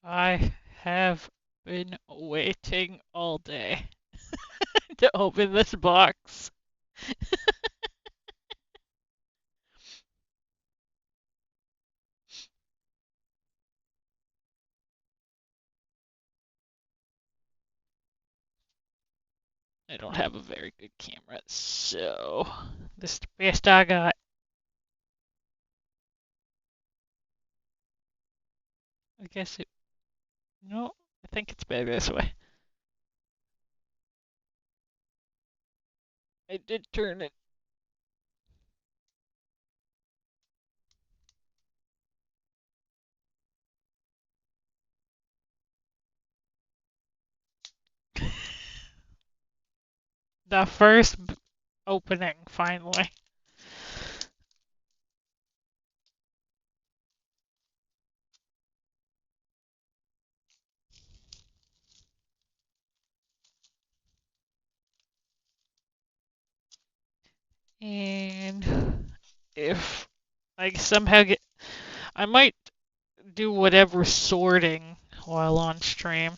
I have been waiting all day to open this box. I don't have a very good camera, so this is the best I got. I guess it. No, I think it's better this way. I did turn it. The first opening, finally. And if I somehow get. I might do whatever sorting while on stream.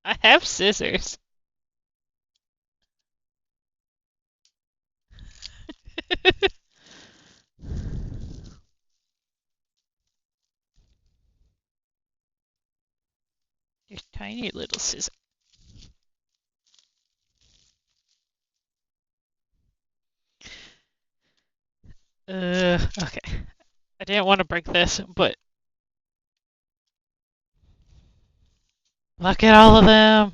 I have scissors. They're tiny little scissors. Okay. I didn't want to break this, but look at all of them.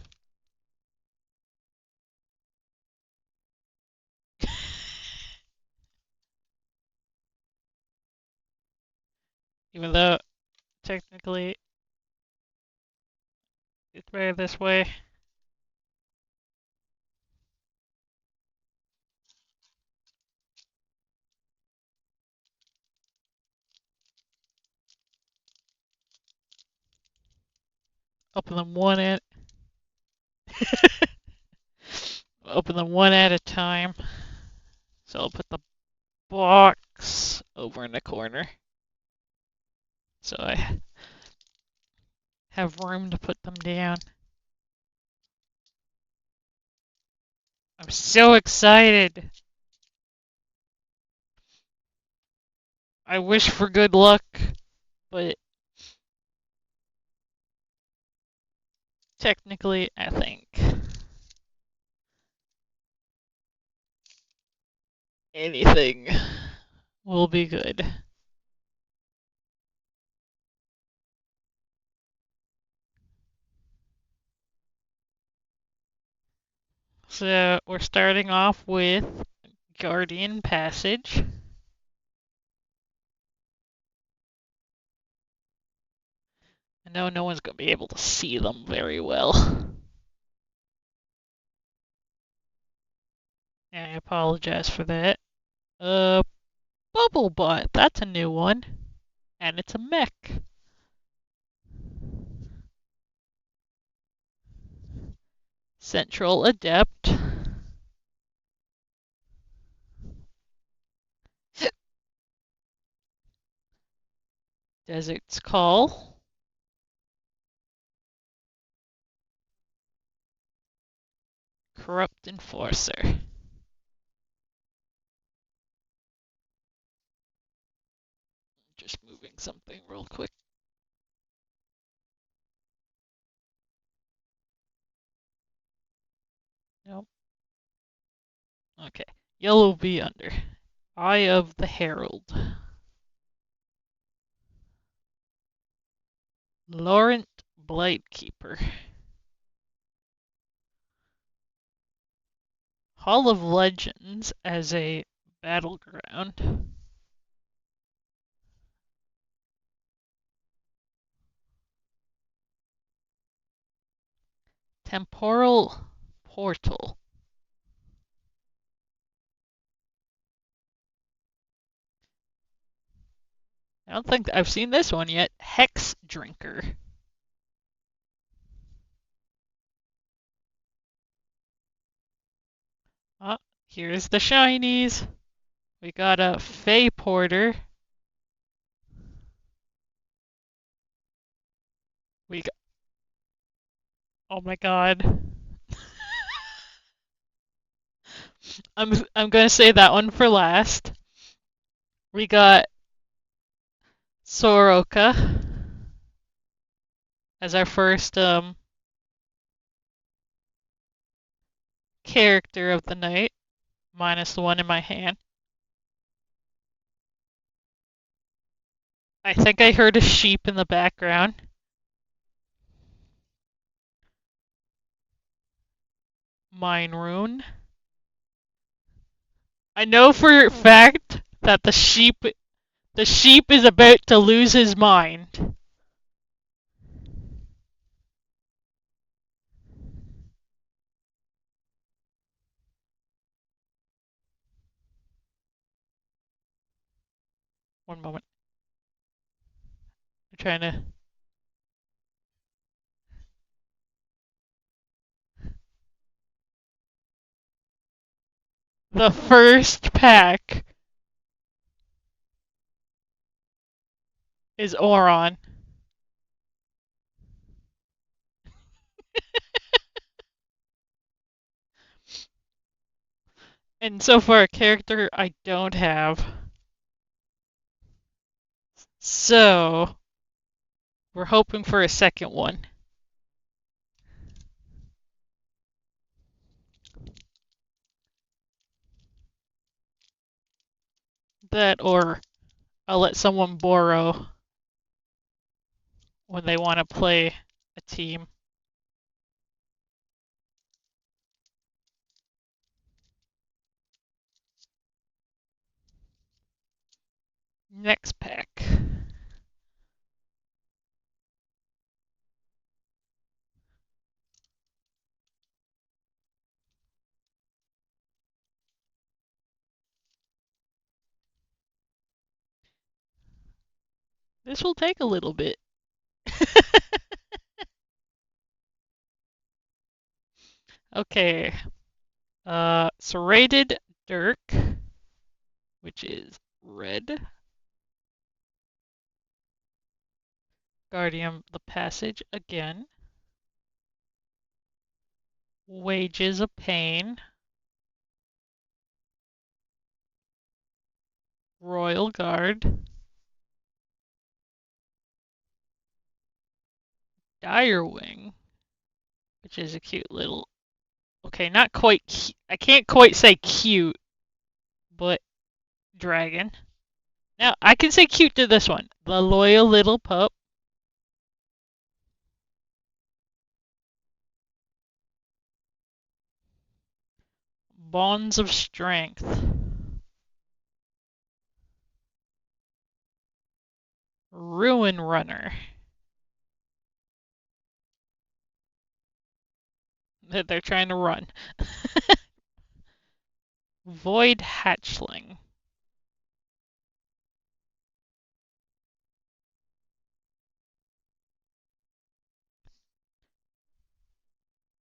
Even though technically it's better this way. Open them one at open them one at a time. So I'll put the box over in the corner. So I have room to put them down. I'm so excited. I wish for good luck, but technically I think anything will be good. So we're starting off with Guardian Passage. I know no one's going to be able to see them very well. I apologize for that. Uh, Bubblebot, that's a new one. And it's a mech. Central Adept. Desert's Call. Corrupt Enforcer. Just moving something real quick. Nope. Okay. Yellow Bee Under. Eye of the Herald. Laurent Blightkeeper. Hall of Legends as a battleground. Temporal Portal. I don't think I've seen this one yet. Hex Drinker. Ah, here's the shinies. We got a Fae Porter. We got, oh my god. I'm gonna say that one for last. We got Soroka as our first character of the night, minus the one in my hand. I think I heard a sheep in the background. Mine rune. I know for a fact that the sheep is about to lose his mind. One moment. I'm trying to. The first pack is Oron. And so far, a character I don't have. So, we're hoping for a second one. That, or I'll let someone borrow when they want to play a team. Next pack. This will take a little bit. Okay. Serrated Dirk, which is red. Guardian of the Passage again. Wages of Pain. Royal Guard. Direwing, which is a cute little. Okay, not quite. I can't quite say cute, but dragon. Now I can say cute to this one. The loyal little pup. Bonds of Strength. Ruin Runner. They're trying to run. Void Hatchling.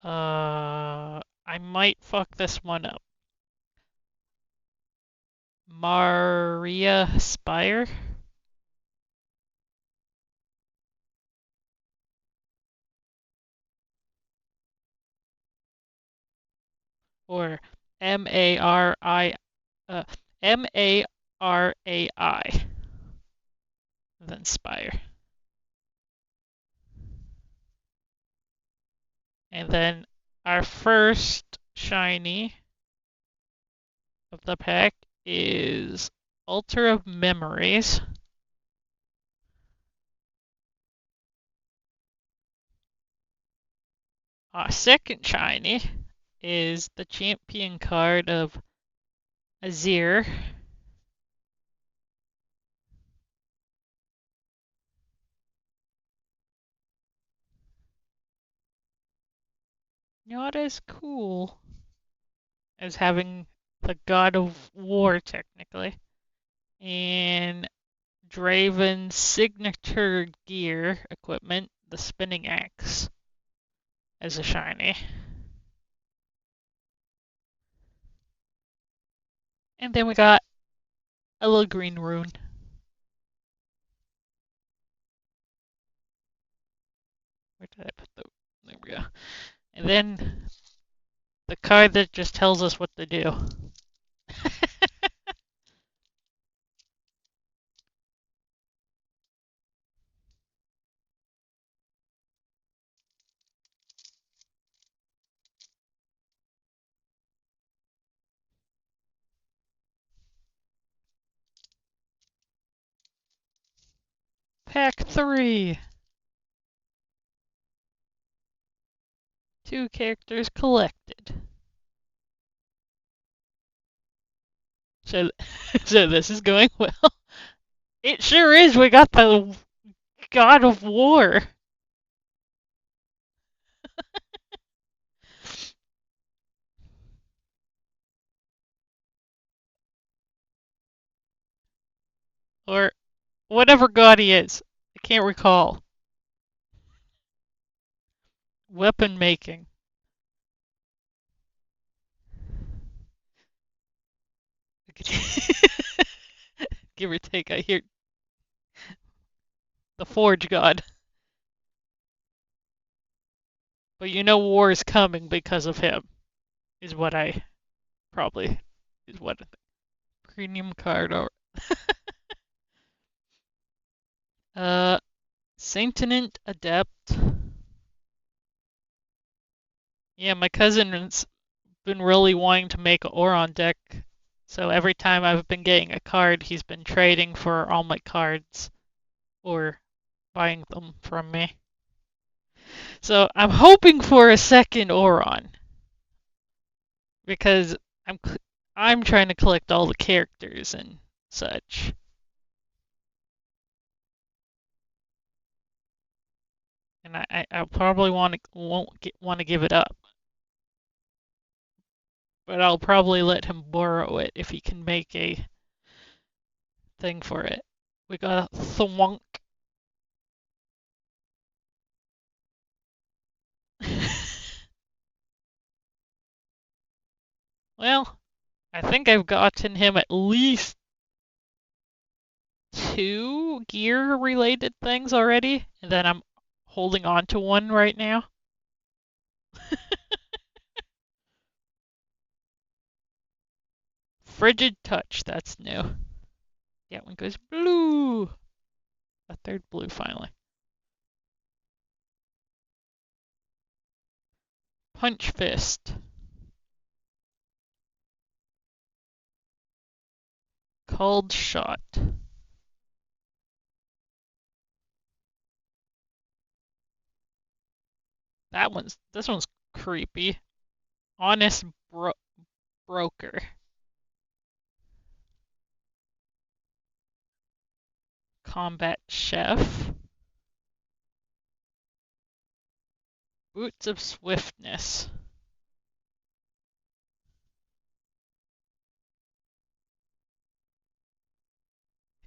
I might fuck this one up. Maria Spire? Or M-A-R-I, M-A-R-A-I, then Spire. And then our first shiny of the pack is Altar of Memories. Our second shiny is the champion card of Azir. Not as cool as having the God of War, technically. And Draven's signature gear equipment, the spinning axe, as a shiny. And then we got a little green rune. Where did I put the? There we go. And then the card that just tells us what to do. Pack 3. 2 characters collected. So, so this is going well. It sure is. We got the God of War. Or whatever god he is. I can't recall. Weapon making. Give or take, I hear the Forge god. But you know war is coming because of him. Is what I probably is what I think. Premium card or Saintinant Adept. Yeah, my cousin's been really wanting to make an Oron deck, so every time I've been getting a card, he's been trading for all my cards or buying them from me. So I'm hoping for a second Oron because I'm trying to collect all the characters and such. And I probably won't want to give it up, but I'll probably let him borrow it if he can make a thing for it. We got a thwunk. Well, I think I've gotten him at least 2 gear related things already, and then I'm holding on to one right now. Frigid Touch, that's new. Yeah, one goes blue. A third blue finally. Punch Fist. Cold Shot. This one's creepy. Honest Broker. Combat Chef. Boots of Swiftness.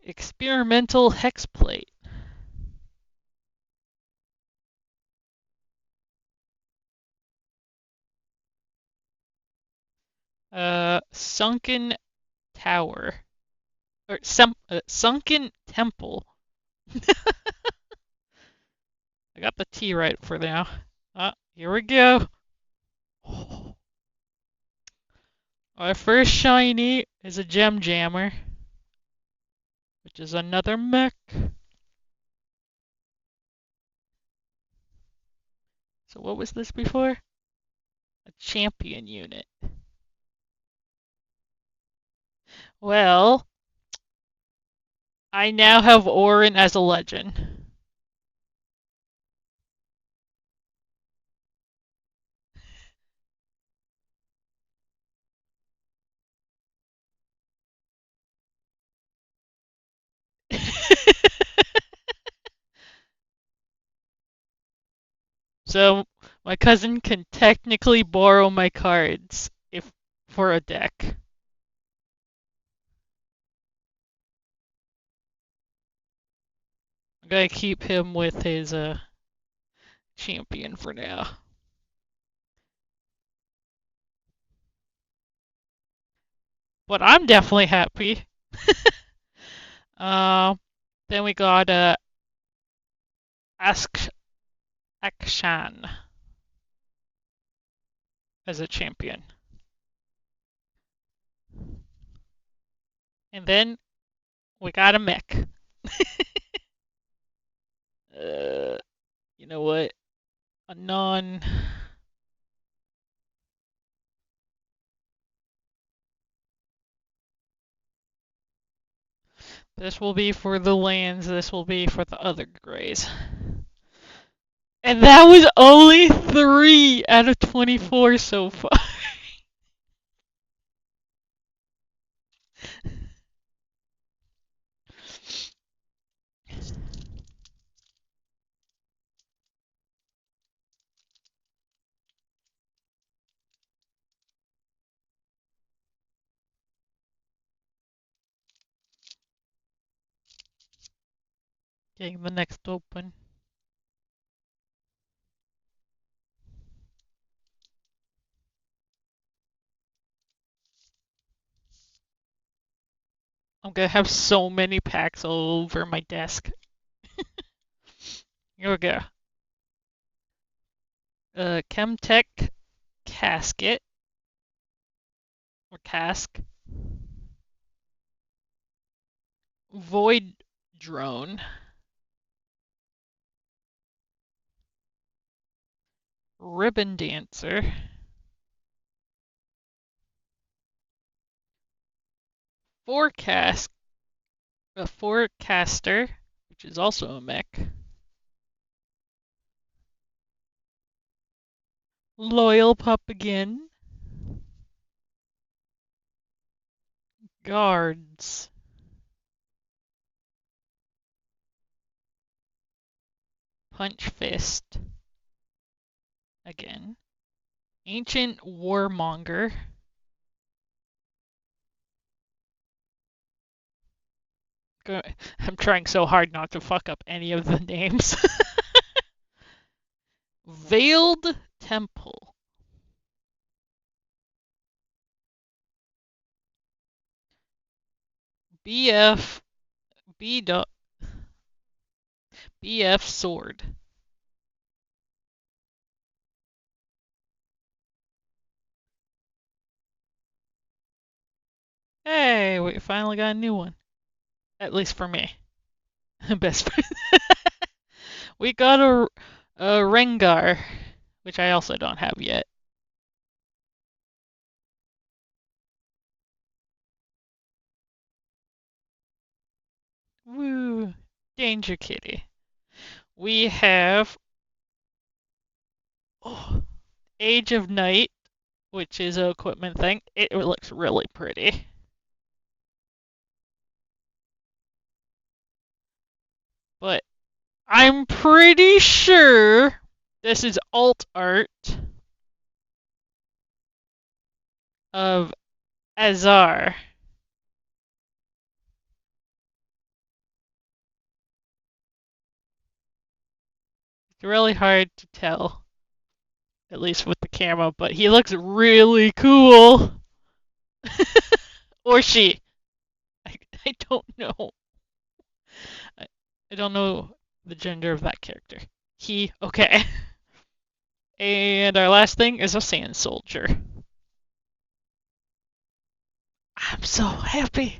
Experimental Hexplate. Sunken Tower. Or Sunken Temple. I got the T right for now. Here we go. Our first shiny is a Gem Jammer, which is another mech. So what was this before? A champion unit. Well, I now have Orin as a legend. So my cousin can technically borrow my cards if for a deck. I'm gonna keep him with his champion for now. But I'm definitely happy. Uh, then we got Ask Akshan as a champion. And then we got a mech. uh, you know what? A non. This will be for the lands, this will be for the other grays. And that was only 3 out of 24 so far. Getting the next open. I'm gonna have so many packs all over my desk. Here we go. Chemtech casket or cask. Void drone. Ribbon dancer. Forecast. A forecaster, which is also a mech. Loyal pup again. Guards. Punch fist. Again. Ancient warmonger. I'm trying so hard not to fuck up any of the names. Veiled temple. BF B. BF sword. Hey, we finally got a new one. At least for me. Best friend. We got a Rengar, which I also don't have yet. Woo! Danger Kitty. We have Age of Night, which is a equipment thing. It looks really pretty. But I'm pretty sure this is alt art of Azar. It's really hard to tell, at least with the camera, but he looks really cool. Or she. I don't know. I, I don't know the gender of that character. He, okay. And our last thing is a sand soldier. I'm so happy.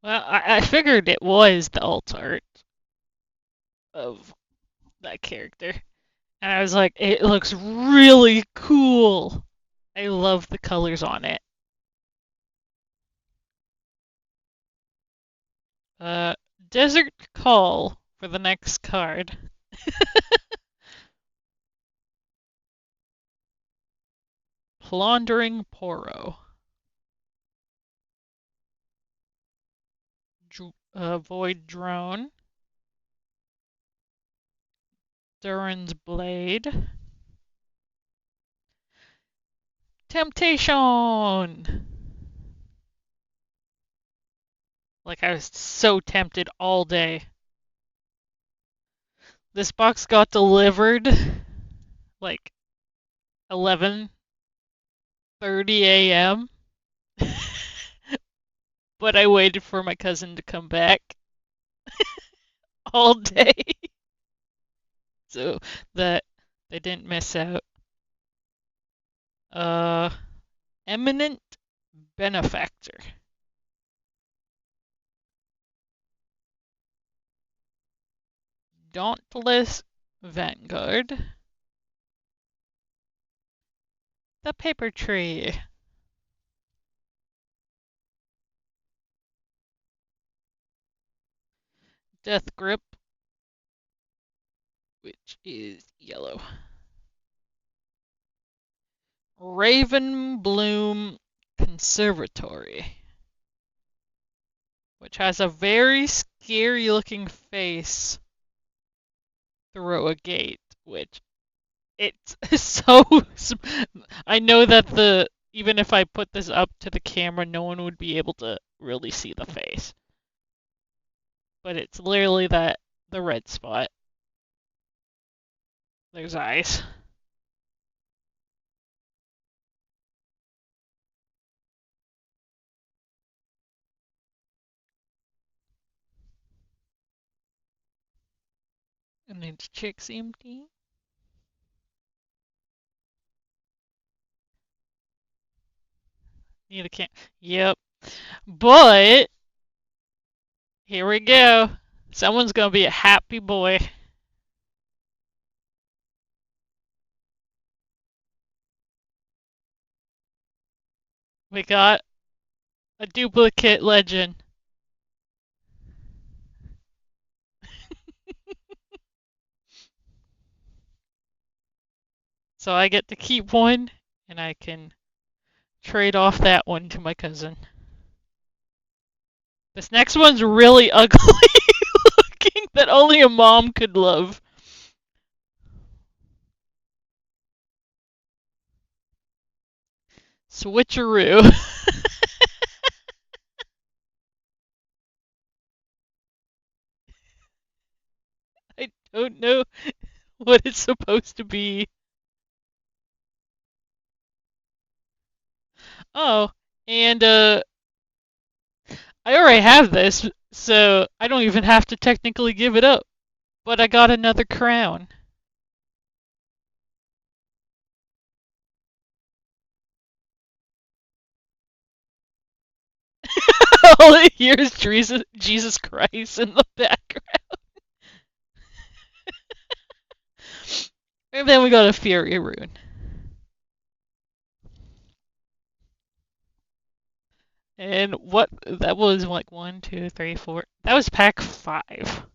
Well, I figured it was the alt art of that character. And I was like, it looks really cool. I love the colors on it. Uh, Desert Call for the next card. Plundering Poro. Void Drone. Durin's Blade. Temptation! Like, I was so tempted all day. This box got delivered like 11:30 a.m. But I waited for my cousin to come back all day so that they didn't miss out. Uh, Eminent Benefactor. Dauntless Vanguard. The Paper Tree. Death Grip, which is yellow. Raven Bloom Conservatory, which has a very scary looking face through a gate, which it's so. I know that even if I put this up to the camera, no one would be able to really see the face. But it's literally the red spot. There's eyes. And then chick's empty. Need a can. Yep. But here we go. Someone's gonna be a happy boy. We got a duplicate legend. So I get to keep one, and I can trade off that one to my cousin. This next one's really ugly looking that only a mom could love. Switcheroo. I don't know what it's supposed to be. Oh, and I already have this, so I don't even have to technically give it up. But I got another crown. All I hear is Jesus Christ in the background. And then we got a Fury Rune. And what that was like 1, 2, 3, 4. That was pack 5.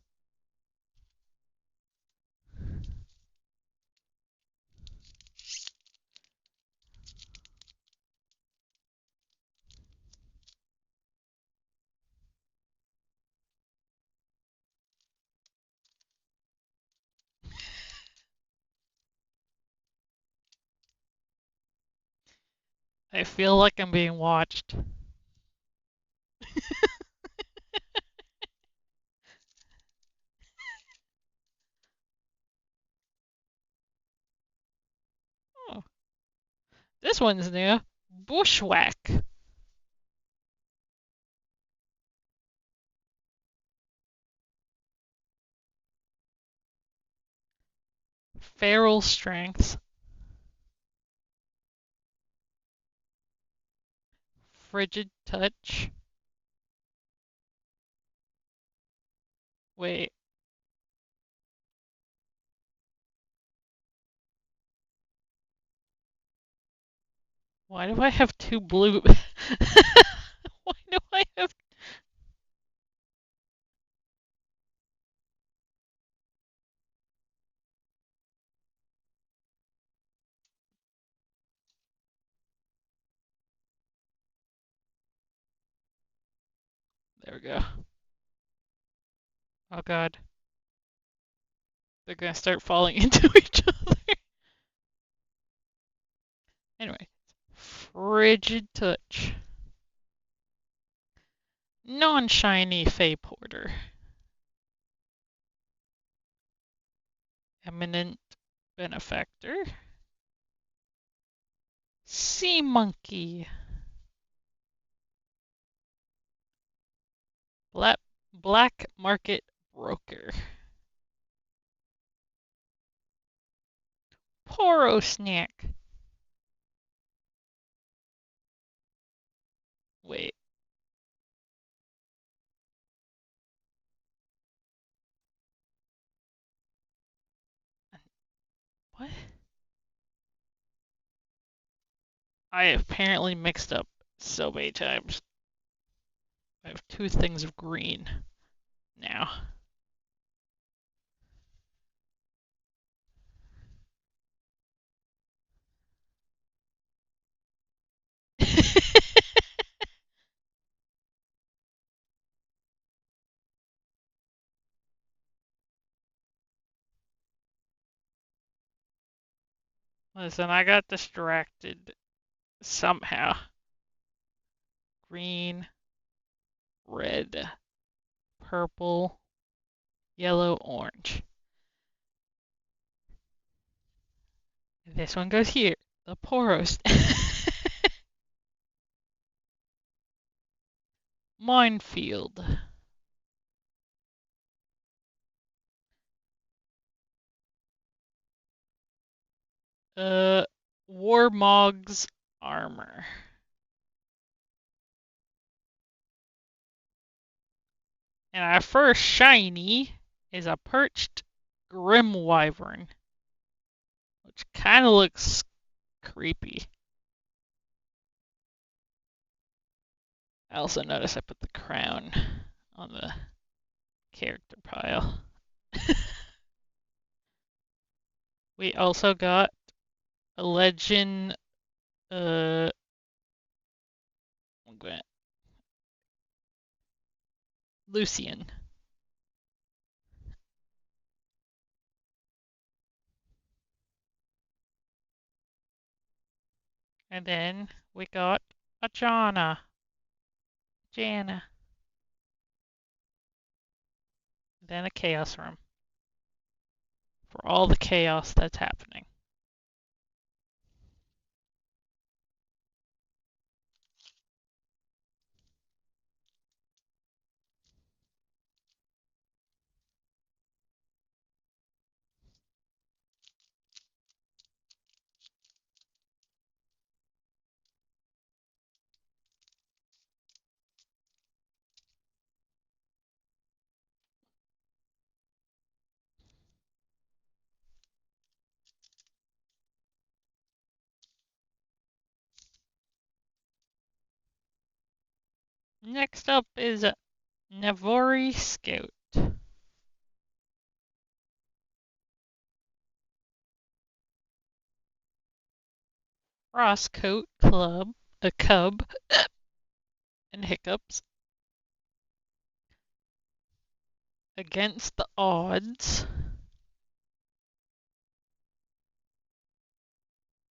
I feel like I'm being watched. Oh, this one's new. Bushwhack. Feral Strength. Frigid Touch. Wait. Why do I have 2 blue? Why do I have There we go. Oh god. They're gonna start falling into each other. Anyway. Frigid Touch. Non-shiny Fey Porter. Eminent Benefactor. Sea Monkey. Black Market Broker. Poro Snack. Wait. What? I apparently mixed up so many times. I have two things of green now. Listen, I got distracted somehow. Green, red, purple, yellow, orange. This one goes here. The Poros. Minefield. Warmog's Armor. And our first shiny is a perched Grim Wyvern, which kind of looks creepy. I also noticed I put the crown on the character pile. We also got a legend, Lucian. And then we got a Jana. Then a Chaos Room. For all the chaos that's happening. Next up is Navori Scout. Frostcoat Club, a Cub, and Hiccups. Against the Odds.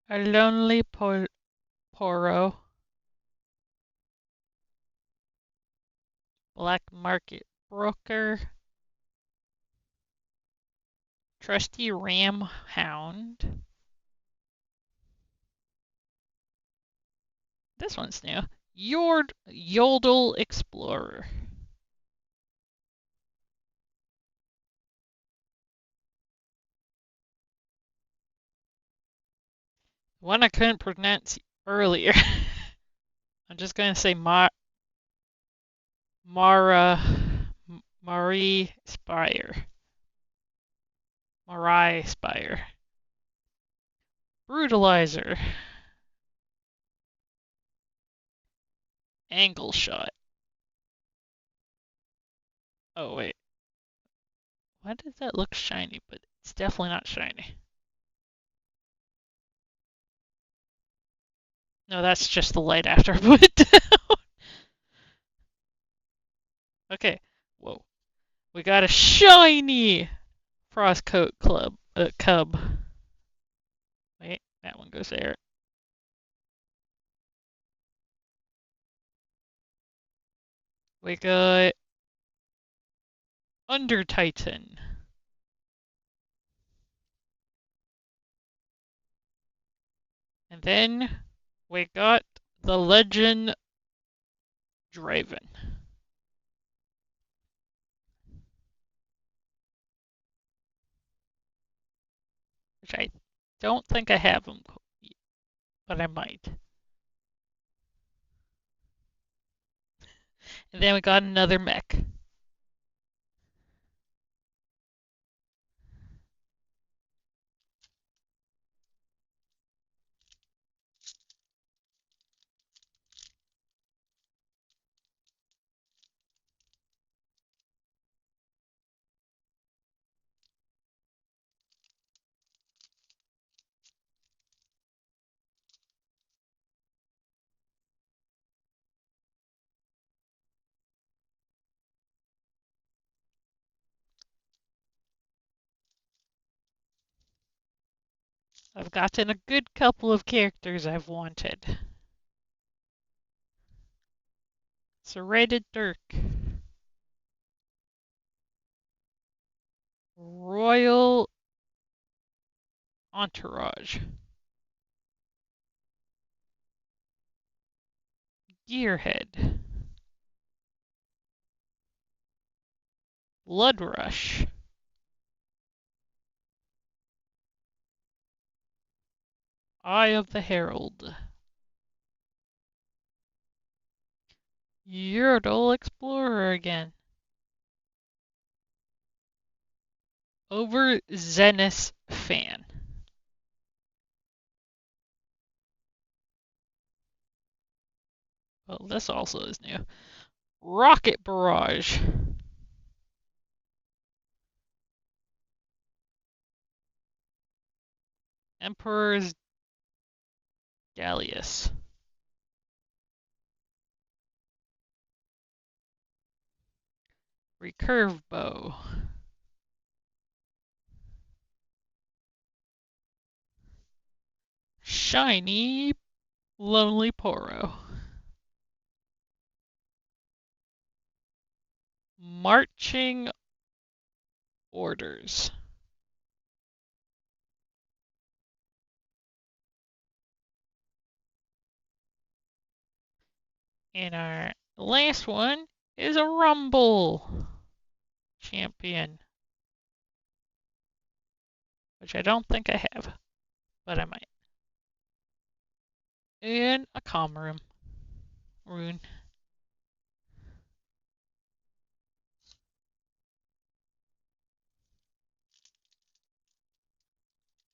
A Lonely Poro. Black Market Broker. Trusty Ram Hound. This one's new. Yodel Explorer. One I couldn't pronounce earlier. I'm just going to say Marie Spire. Marai Spire. Brutalizer. Angle Shot. Oh, wait. Why does that look shiny? But it's definitely not shiny. No, that's just the light after I put it down. Okay. Whoa. We got a shiny Frostcoat cub. Wait, that one goes there. We got Under Titan. And then we got the Legend Draven. Which I don't think I have him, but I might. And then we got another mech. I've gotten a good couple of characters I've wanted. Serrated Dirk. Royal Entourage. Gearhead. Blood Rush. Eye of the Herald. Yurdle Explorer again. Over Zenith Fan. Well, this also is new. Rocket Barrage. Emperor's Gallius. Recurve Bow. Shiny Lonely Poro. Marching Orders. And our last one is a Rumble champion, which I don't think I have, but I might. And a Calm Room rune.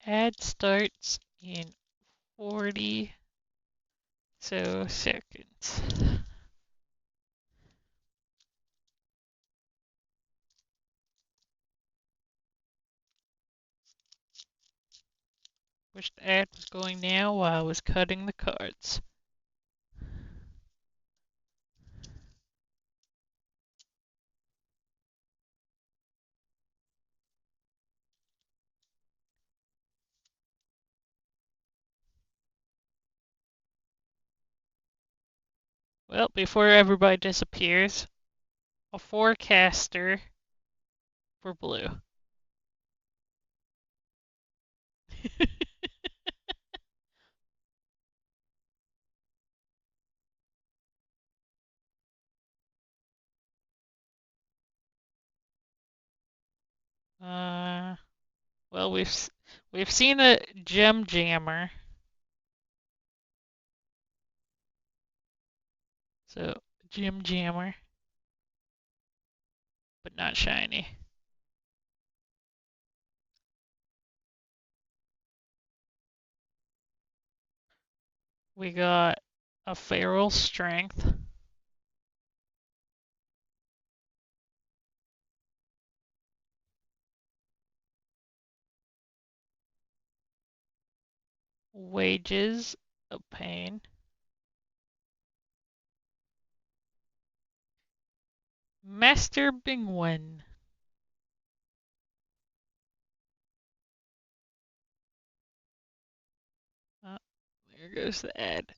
Ad starts in 40 seconds. Wish the ad was going now while I was cutting the cards. Well, before everybody disappears, a forecaster for blue. uh, well, we've seen a gem jammer, so gem jammer, but not shiny. We got a feral strength, wages of pain, Master Bingwen. Oh, there goes the ad.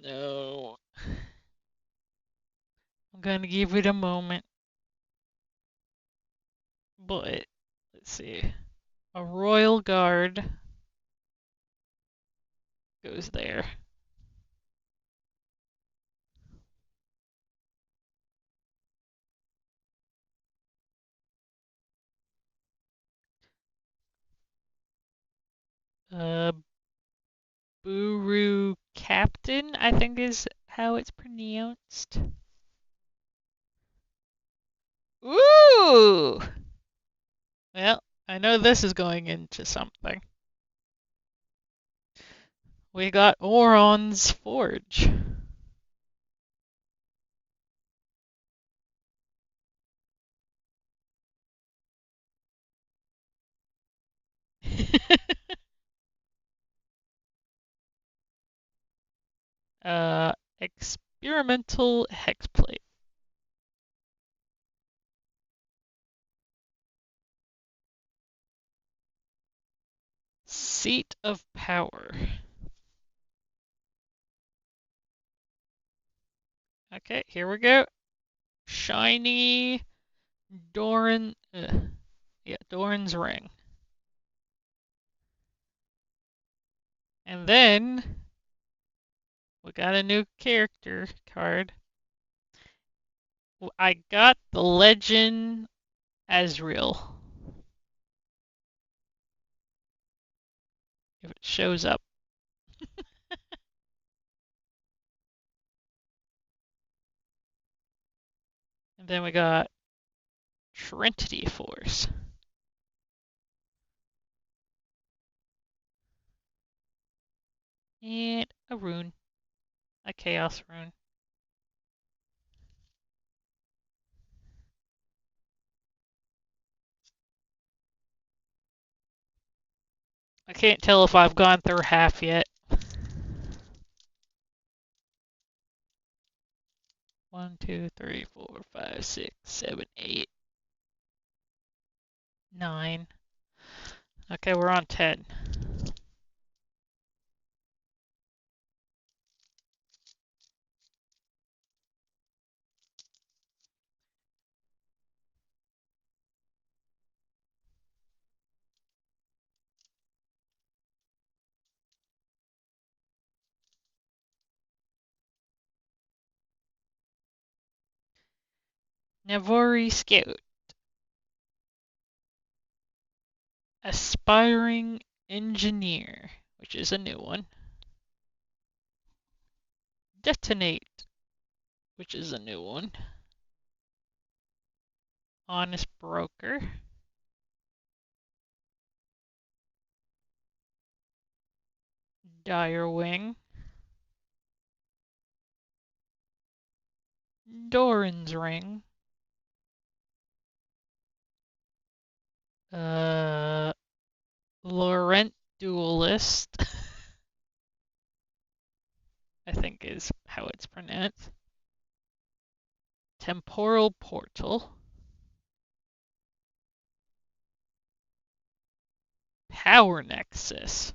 No. I'm gonna give it a moment. But, let's see. A royal guard goes there. Uh, Buru Captain, I think is how it's pronounced. Ooh! Well, I know this is going into something. We got Oron's Forge. uh, Experimental Hexplate. Seat of Power. Okay, here we go. Shiny Doran. Yeah, Doran's Ring. And then we got a new character card. I got the Legend Azrael. If it shows up. And then we got Trinity Force. And a rune. A Chaos rune. I can't tell if I've gone through half yet. 1, 2, 3, 4, 5, 6, 7, 8, 9. Okay, we're on 10. Navori Scout. Aspiring Engineer, which is a new one. Detonate, which is a new one. Honest Broker. Direwing. Doran's Ring. Laurent Duelist. I think is how it's pronounced. Temporal Portal. Power Nexus.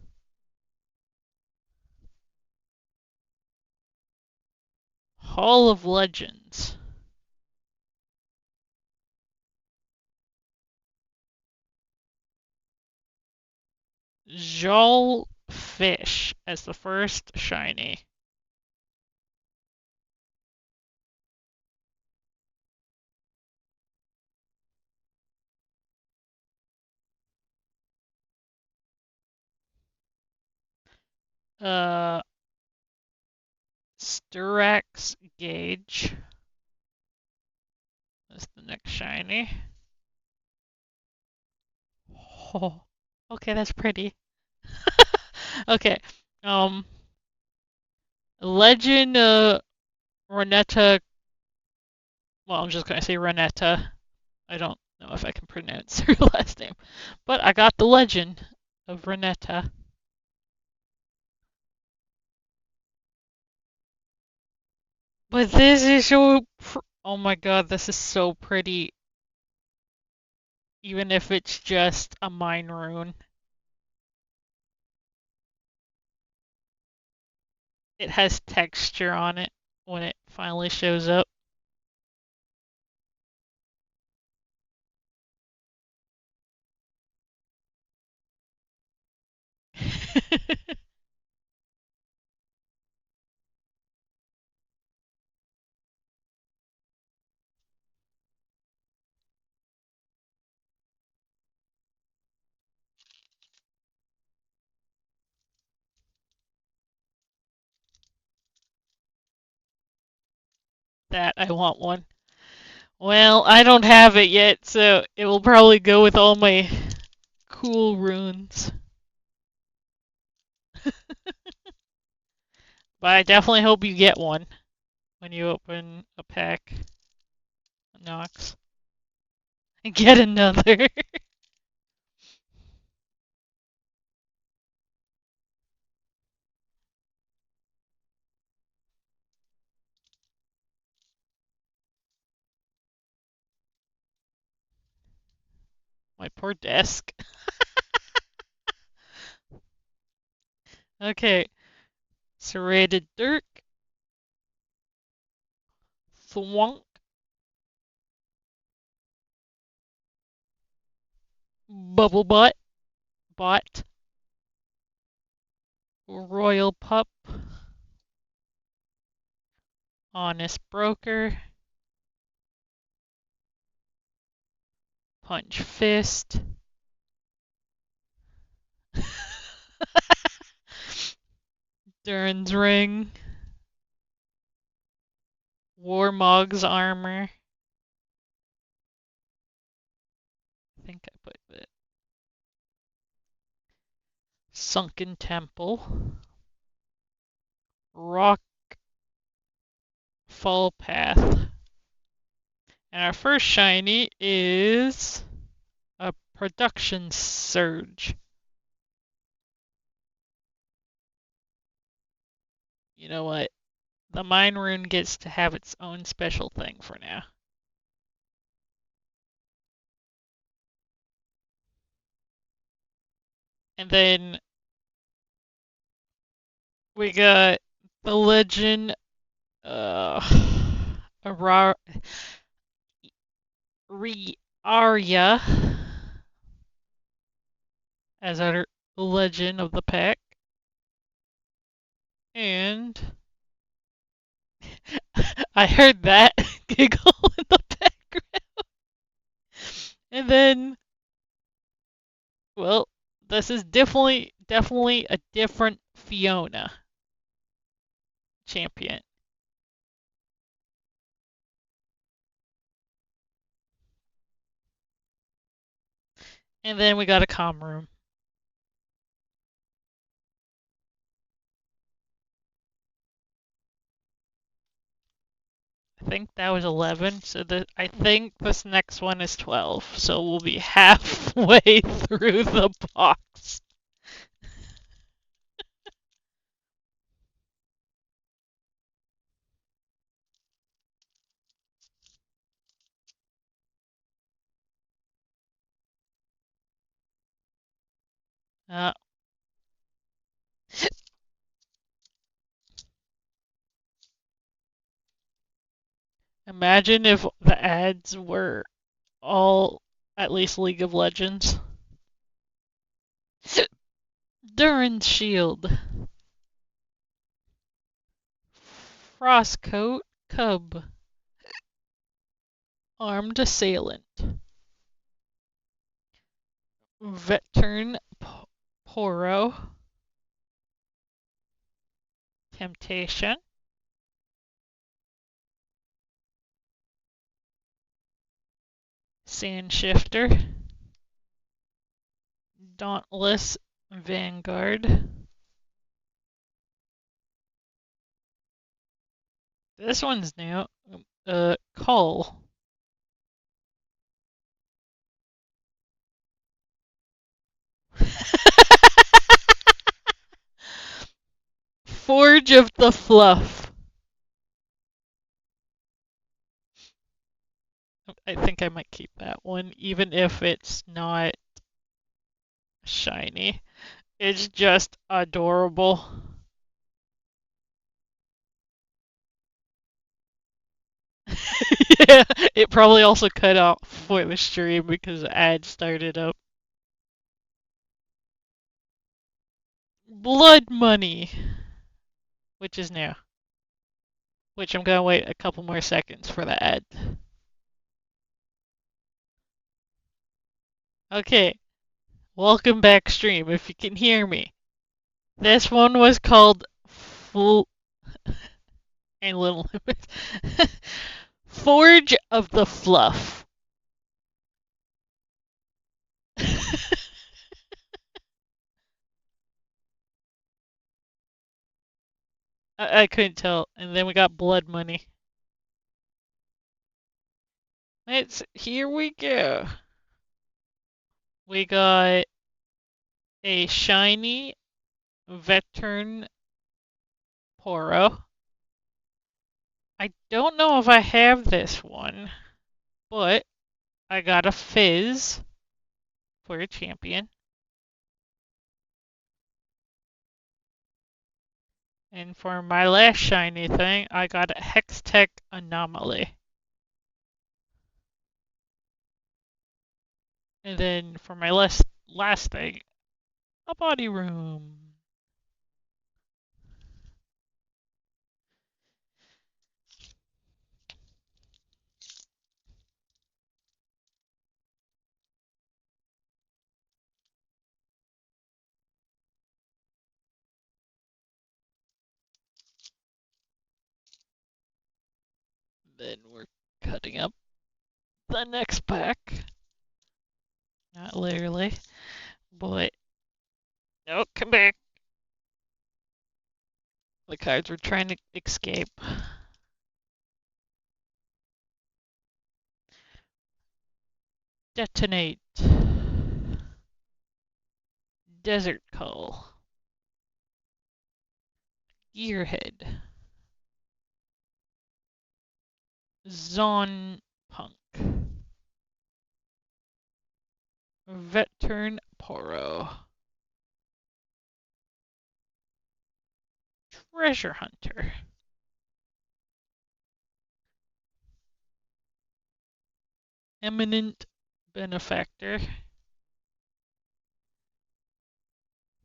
Hall of Legends. Jol Fish as the first shiny. Uh, Styrax Gauge. That's the next shiny. Oh, okay, that's pretty. Okay, Legend Renetta. Well, I'm just gonna say Renetta. I don't know if I can pronounce her last name, but I got the Legend of Renetta. But this is so. Oh my god, this is so pretty. Even if it's just a mine rune. It has texture on it when it finally shows up. That I want one. Well, I don't have it yet, so it will probably go with all my cool runes. But I definitely hope you get one when you open a pack. Nox. And get another. My poor desk. Okay. Serrated Dirk. Thwonk. Bubble Butt. Bot. Royal Pup. Honest Broker. Punch Fist. Durin's Ring. Warmog's Armor. I think I put it. Sunken Temple. Rock Fall Path. And our first shiny is a Production Surge. You know what? The Mine Rune gets to have its own special thing for now. And then we got the Legend Riaria as our legend of the pack. And I heard that giggle in the background. And then, well, this is definitely a different Fiona champion. And then we got a comm room. I think that was 11, so I think this next one is 12. So we'll be halfway through the box. Uh, Imagine if the ads were all at least League of Legends. Durin's Shield. Frostcoat Cub. Armed Assailant. Veteran Poro. Temptation. Sandshifter. Dauntless Vanguard. This one's new. Cull. Forge of the Fluff. I think I might keep that one, even if it's not shiny. It's just adorable. Yeah, it probably also cut out for the stream because the ad started up. Blood money, which is new. Which I'm gonna wait a couple more seconds for the ad. Okay, welcome back stream if you can hear me. This one was called Full and Little Limits. Forge of the Fluff. I couldn't tell. And then we got blood money. Here we go. We got a shiny veteran Poro. I don't know if I have this one, but I got a Fizz for a champion. And for my last shiny thing, I got a Hextech Anomaly. And then for my last thing, a Body Room. Then we're cutting up the next pack. Not literally, but no, come back. The cards were trying to escape. Detonate. Desert Call. Gearhead. Zon Punk. Veteran Poro. Treasure Hunter. Eminent Benefactor.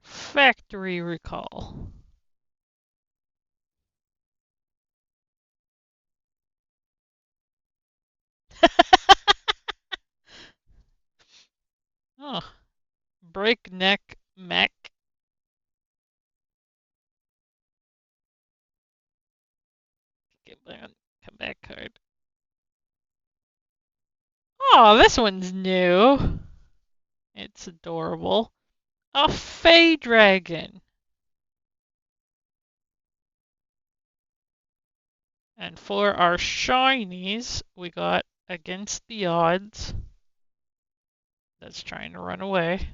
Factory Recall. Oh, Breakneck Mech. Get my comeback card. Oh, this one's new. It's adorable. A Fey Dragon. And for our shinies, we got Against the Odds. That's trying to run away.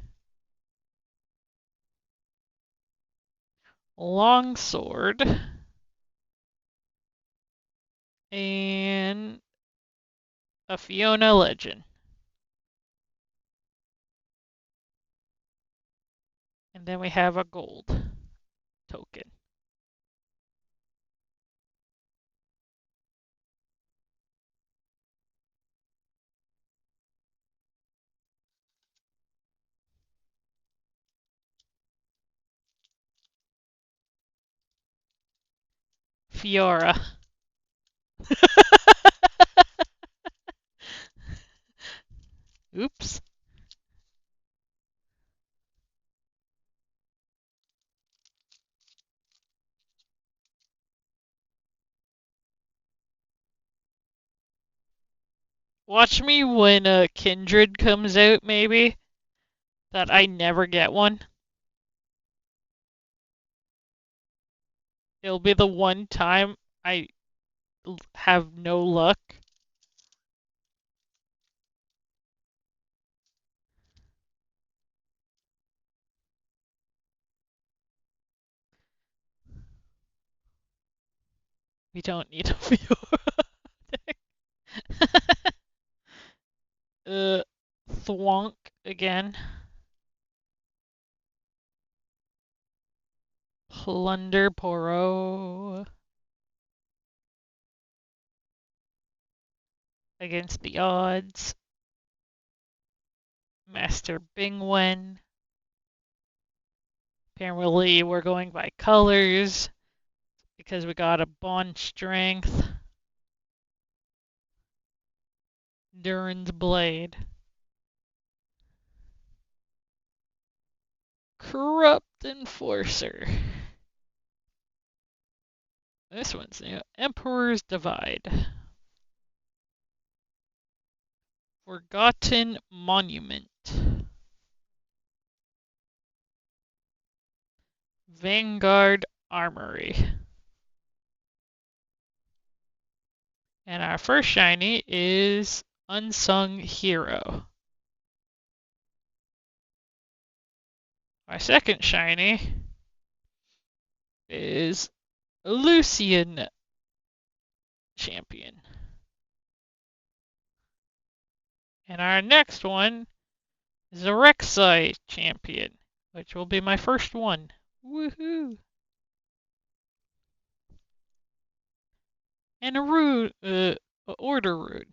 Longsword. And a Fiona Legend. And then we have a gold token. Fiora. Oops. Watch me when a Kindred comes out, maybe. That I never get one. It'll be the one time I have no luck. We don't need a Fiora. Thwonk again. Plunder Poro. Against the odds. Master Bingwen. Apparently we're going by colors because we got a bond strength. Durin's Blade. Corrupt Enforcer. This one's new. Emperor's Divide. Forgotten Monument. Vanguard Armory. And our first shiny is Unsung Hero. Our second shiny is Lucian Champion. And our next one is a Rek'Sai Champion, which will be my first one. Woohoo! And a Order Root.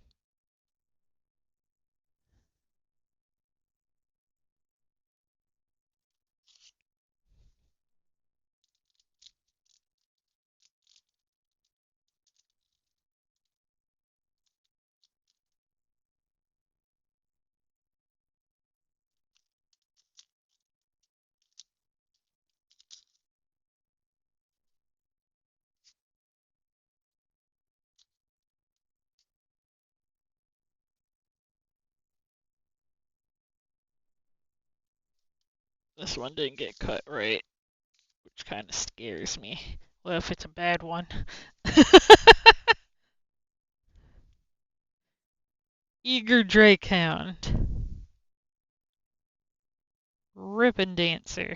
This one didn't get cut right, which kind of scares me. What if it's a bad one? Eager Drakehound. Ribbon Dancer.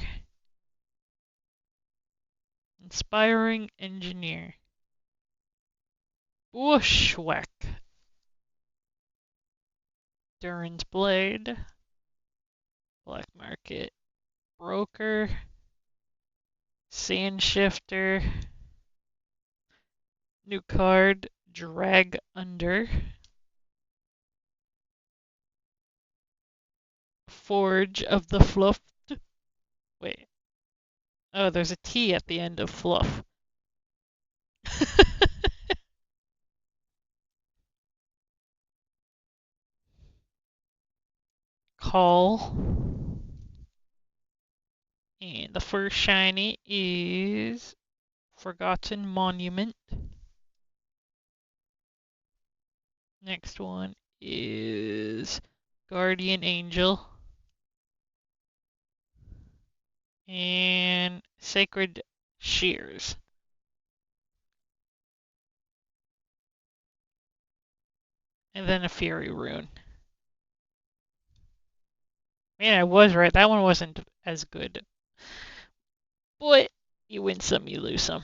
Inspiring Engineer. Bushwhack. Durin's Blade. Black Market. Broker. Sand Shifter. New card. Drag Under. Forge of the Fluffed. Wait. Oh, there's a T at the end of Fluff. Call. And the first shiny is Forgotten Monument. Next one is Guardian Angel. And Sacred Shears. And then a Fury Rune. Man, I was right. That one wasn't as good. But you win some, you lose some.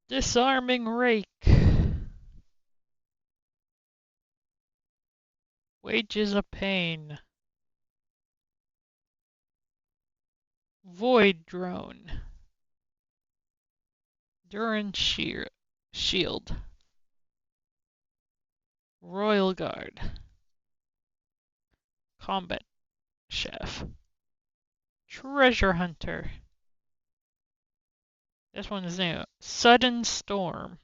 Disarming Rake. Wages of Pain. Void Drone. Durin Shield. Royal Guard. Combat Chef. Treasure Hunter. This one is new. Sudden Storm.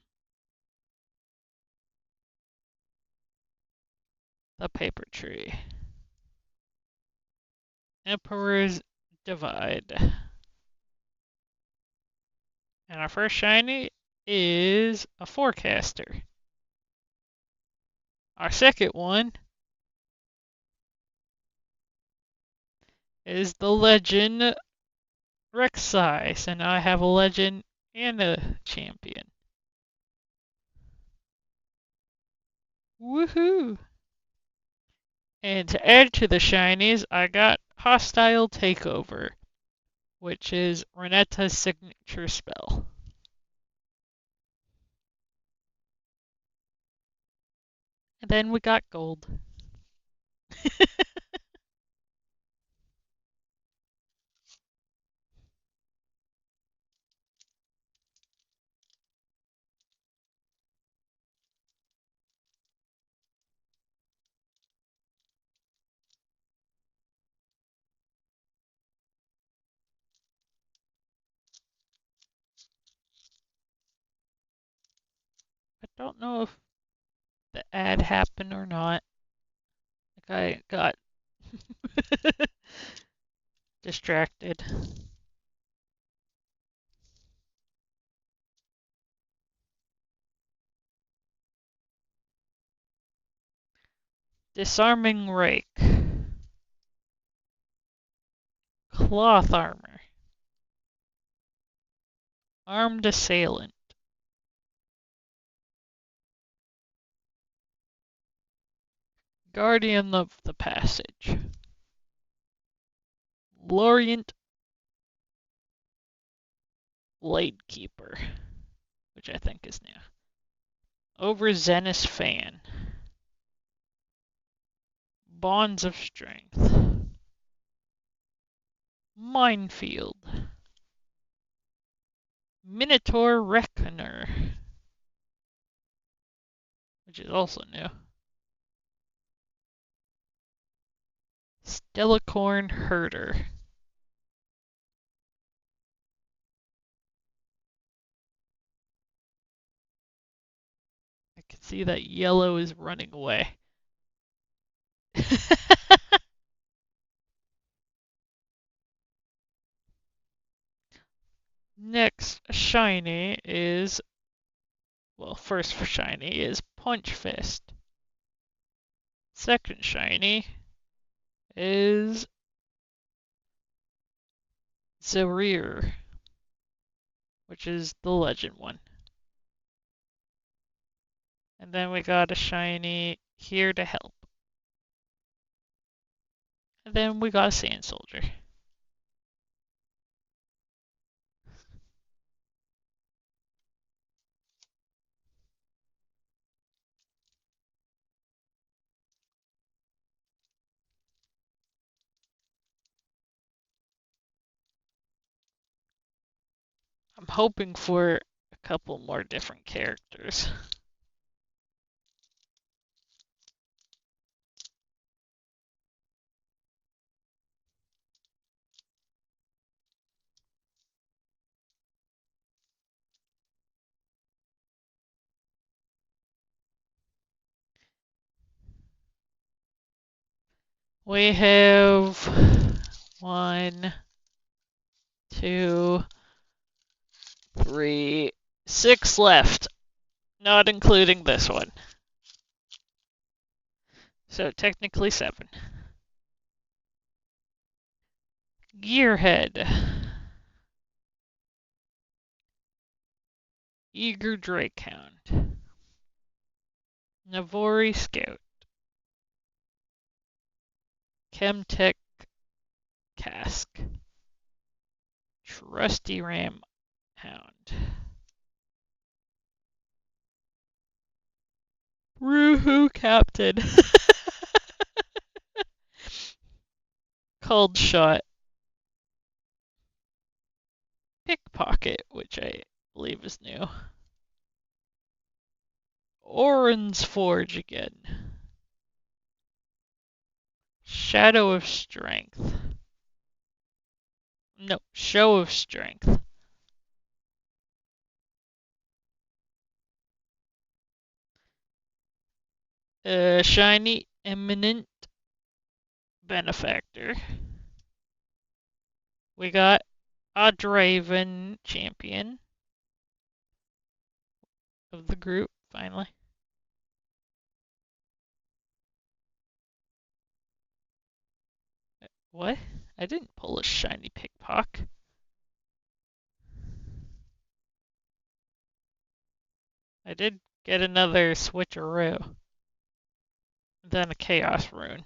The Paper Tree. Emperor's Divide. And our first shiny is a forecaster. Our second one is the legend Rek'Sai, and I have a legend and a champion. Woohoo! And to add to the shinies, I got Hostile Takeover, which is Renetta's signature spell. And then we got gold. I don't know if the ad happened or not. Like I got distracted. Disarming Rake. Cloth Armor. Armed Assailant. Guardian of the Passage. Lorient Blade Keeper, which I think is new. Overzealous Fan. Bonds of Strength. Minefield. Minotaur Reckoner, which is also new. Stellacorn Herder. I can see that yellow is running away. Next shiny is, well, first for shiny is Punch Fist. Second shiny is Zarir, which is the legend one. And then we got a shiny Here to Help. And then we got a Sand Soldier. I'm hoping for a couple more different characters. We have 1, 2, 3, 6 left, not including this one. So technically 7. Gearhead. Eager Drakehound. Navori Scout. Chemtech Cask. Trusty Ram Hound. Woohoo Captain. Cold Shot. Pickpocket, which I believe is new. Orin's Forge again. Shadow of Strength. No, Show of Strength. Shiny Eminent Benefactor. We got a Draven champion. of the group, finally. What? I didn't pull a shiny pickpock. I did get another switcheroo. Then a chaos rune.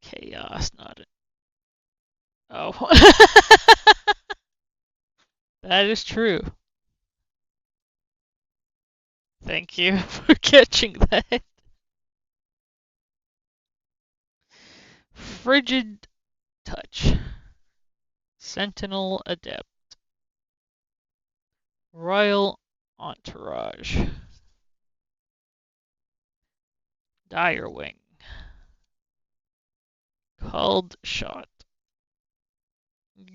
Chaos, not it. Oh. That is true. Thank you for catching that. Frigid Touch. Sentinel Adept. Royal Entourage. Direwing. Called Shot.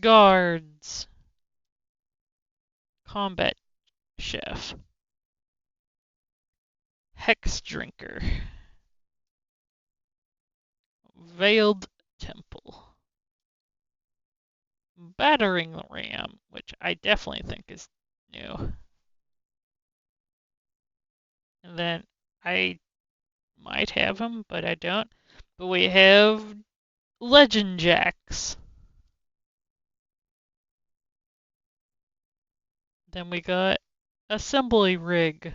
Guards. Combat Chef. Hex Drinker. Veiled Temple. Battering Ram, which I definitely think is new. And then I might have him, but I don't. But we have Legend Jacks. Then we got Assembly Rig.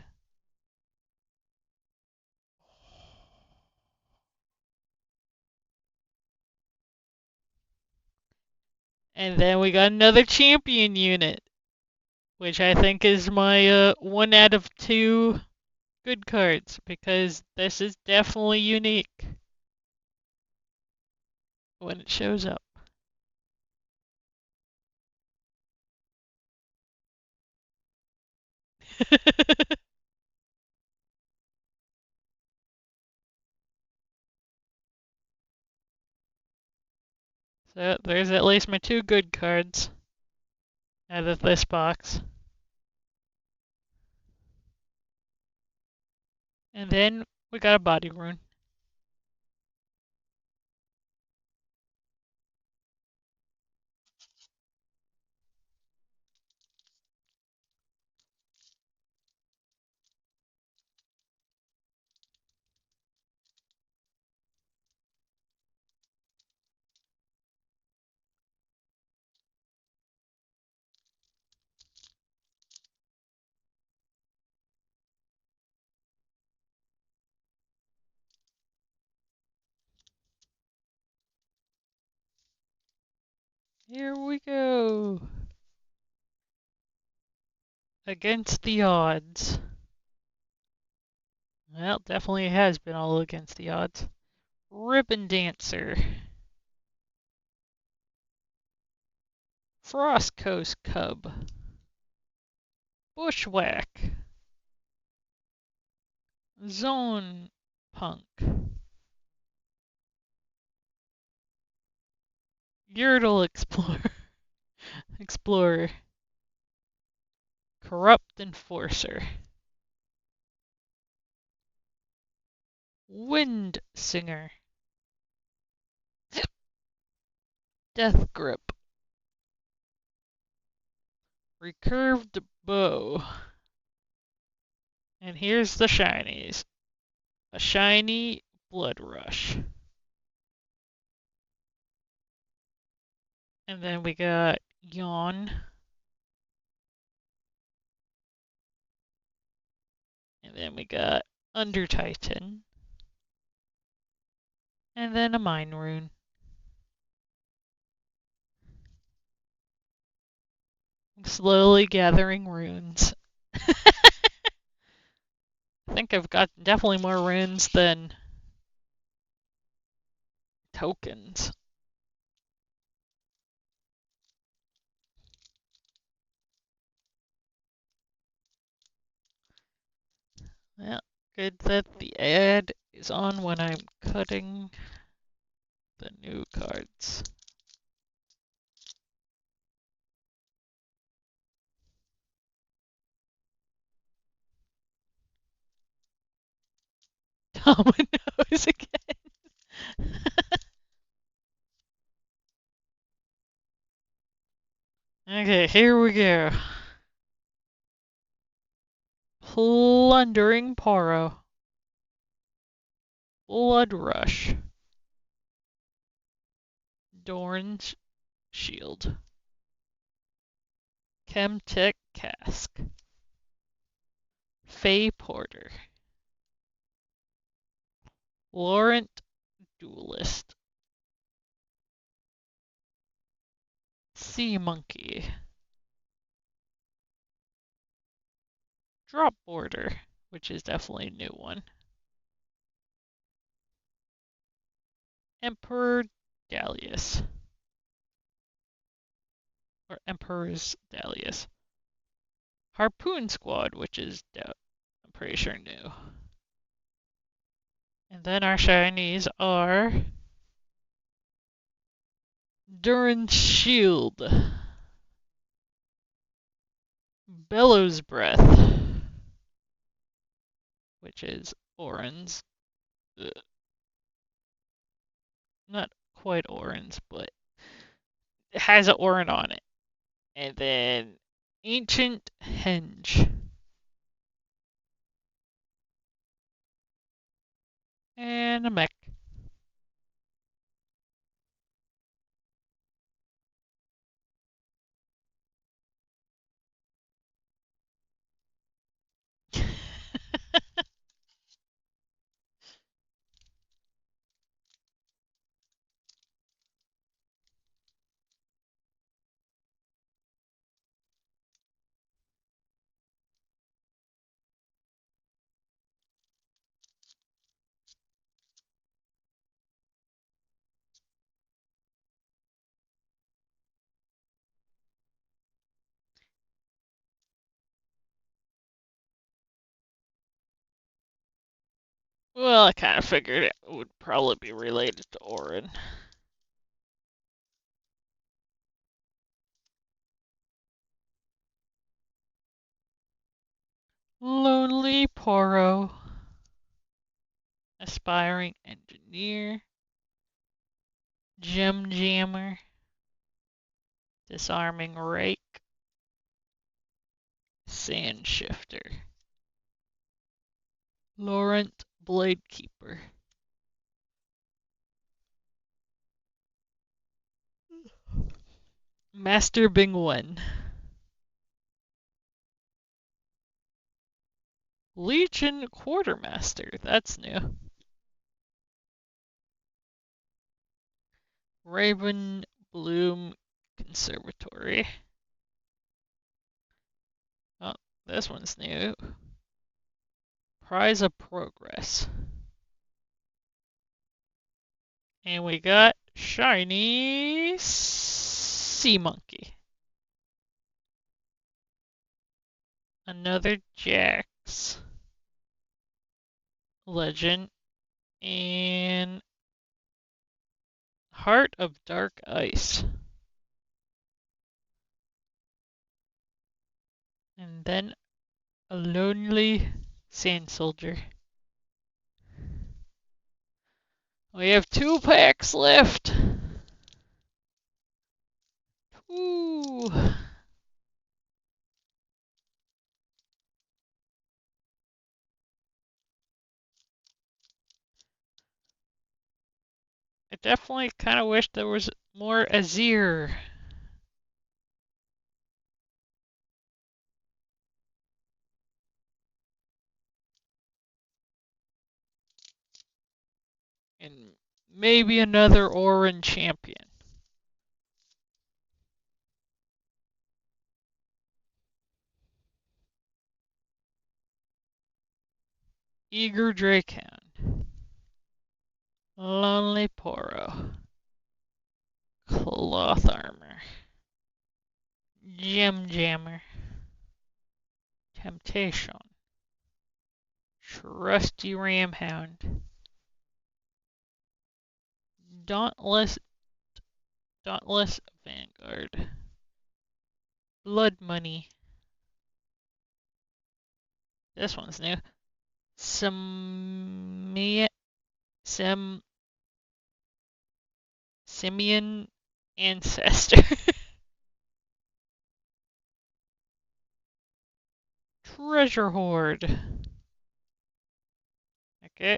And then we got another champion unit, which I think is my 1 out of 2 good cards, because this is definitely unique when it shows up. So there's at least my 2 good cards out of this box. And then we got a body rune. Here we go. Against the odds. Well, definitely has been all against the odds. Ribbon Dancer. Frost Coast Cub. Bushwhack. Zone Punk. Yurtle Explorer. Corrupt Enforcer. Wind Singer. Death Grip. Recurved Bow. And here's the shinies. A shiny Blood Rush. And then we got Yawn. And then we got Under Titan. And then a Mine Rune. I'm slowly gathering runes. I think I've got definitely more runes than tokens. Well, good that the ad is on when I'm cutting the new cards. Dominoes again. Okay, here we go. Plundering Poro. Blood Rush. Dorn's Shield. Chemtech Cask. Faye Porter. Laurent Duelist. Sea Monkey. Drop Border, which is definitely a new one. Emperor Dalius. Or Emperor's Dalius. Harpoon Squad, which is, I'm pretty sure, new. And then our shinies are Durin's Shield. Bellows Breath, which is orange. Not quite orange, but it has an orange on it. And then Ancient Henge. And a mech. Well, I kind of figured it would probably be related to Orin. Lonely Poro. Aspiring Engineer. Gem Jammer. Disarming Rake. Sand Shifter. Laurent Bladekeeper. Master Bingwen. Legion Quartermaster. That's new. Raven Bloom Conservatory. Oh, this one's new. Prize of Progress. And we got Shiny Sea Monkey. Another Jax. Legend. And Heart of Dark Ice. And then a Lonely Sand Soldier. We have 2 packs left. Ooh. I definitely kind of wish there was more Azir. And maybe another Orange champion. Eager Drakehound. Lonely Poro. Cloth Armor. Gem Jammer. Temptation. Trusty Ramhound. Dauntless Vanguard. Blood Money. This one's new. Simian Ancestor. Treasure Hoard. Okay.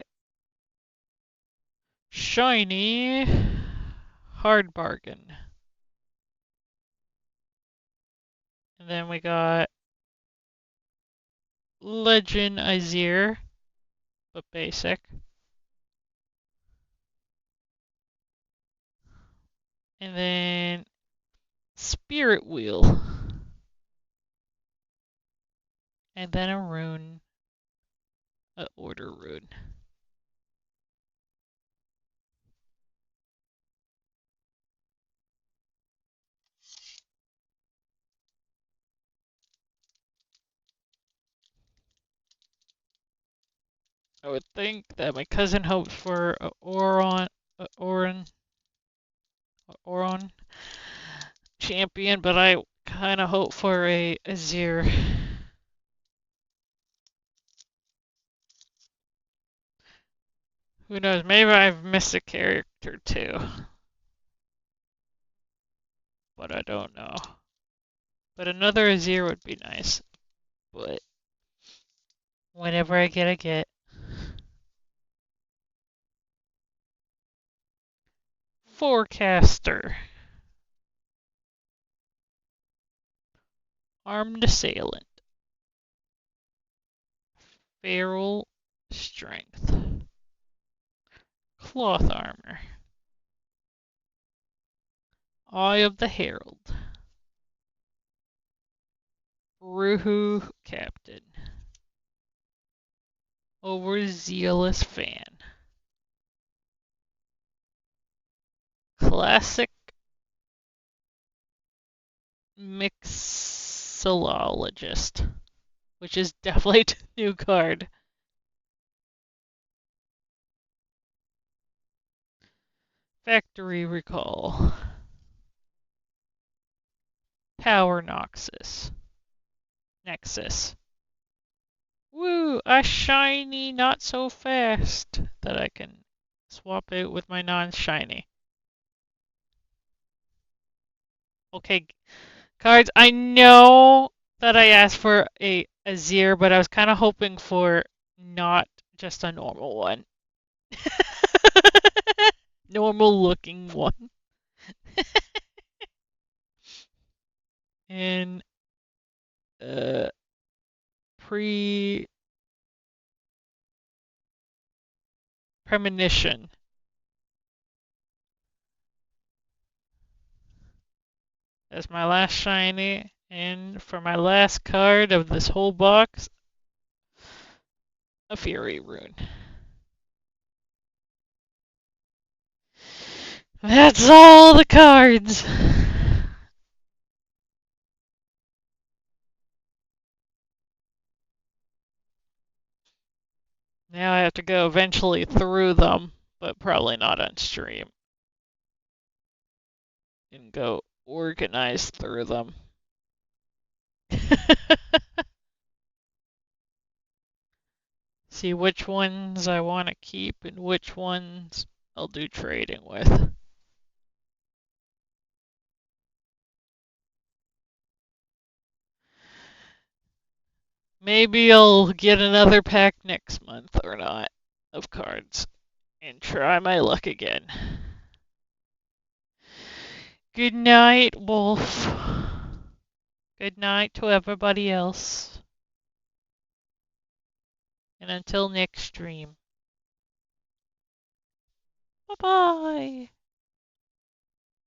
Shiny Hard Bargain. And then we got Legend Azir, but basic. And then Spirit Wheel. And then a rune. An order rune. I would think that my cousin hopes for a Oron champion, but I kind of hope for a Azir. Who knows? Maybe I've missed a character too. But I don't know. But another Azir would be nice. But whenever I get. Forecaster. Armed Assailant. Feral Strength. Cloth Armor. Eye of the Herald. Ruhu Captain. Overzealous Fan. Classic Mixologist, which is definitely a new card. Factory Recall. Power Nexus. Woo! A shiny not so fast that I can swap it with my non-shiny. Okay, cards. I know that I asked for a Azir, but I was kind of hoping for not just a normal one. Normal looking one. And premonition. That's my last shiny, and for my last card of this whole box, a Fury Rune. That's all the cards! Now I have to go eventually through them, but probably not on stream. And go organize through them. See which ones I want to keep and which ones I'll do trading with. Maybe I'll get another pack next month or not of cards and try my luck again. Good night, Wolf. Good night to everybody else. And until next stream. Bye-bye.